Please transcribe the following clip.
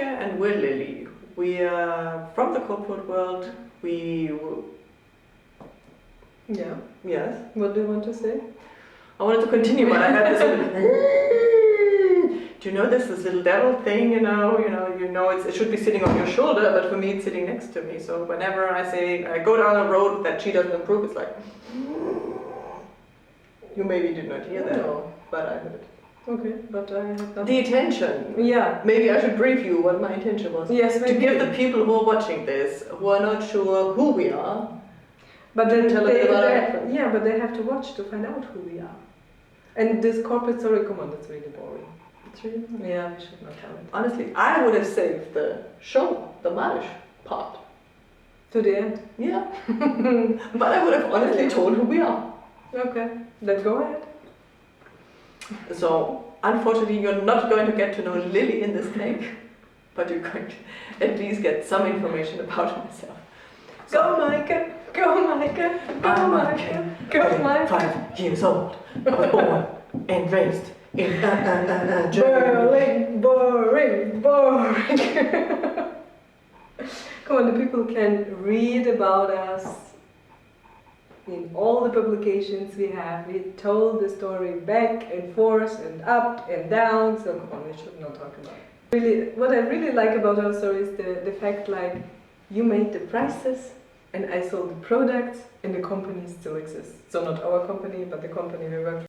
and we're Lilli. We are from the corporate world. Yeah. Yes. What do you want to say? I wanted to continue, but I had this little, do you know this little devil thing, you know, it should be sitting on your shoulder, but for me it's sitting next to me. So whenever I go down a road that she doesn't approve, it's like, you maybe did not hear that, No. but I heard. Okay, but I have not. The intention. Yeah. Maybe I should brief you what my intention was. Yes, to give the people who are watching this, who are not sure who we are, but then tell a bit about our background. yeah, but they have to watch to find out who we are. And this corporate story, come on, that's really boring. It's really boring. Yeah, we should not tell it. Honestly, I would have saved the show, the marriage part. To the end. Yeah. But I would have honestly told who we are. Okay, then go ahead. So, unfortunately, you're not going to get to know Lilli in this take, but you're going to at least get some information about myself. Go, Maike! Go, Maike! Go, Maike! Go, Maike! 5 years old, born and raised in Germany. Boring! Come on, the people can read about us in all the publications we have. We told the story back and forth and up and down, so come on, we should not talk about it. Really, what I really like about our story is the fact, like, you made the prices and I sold the products and the company still exists. So not our company, but the company we work for.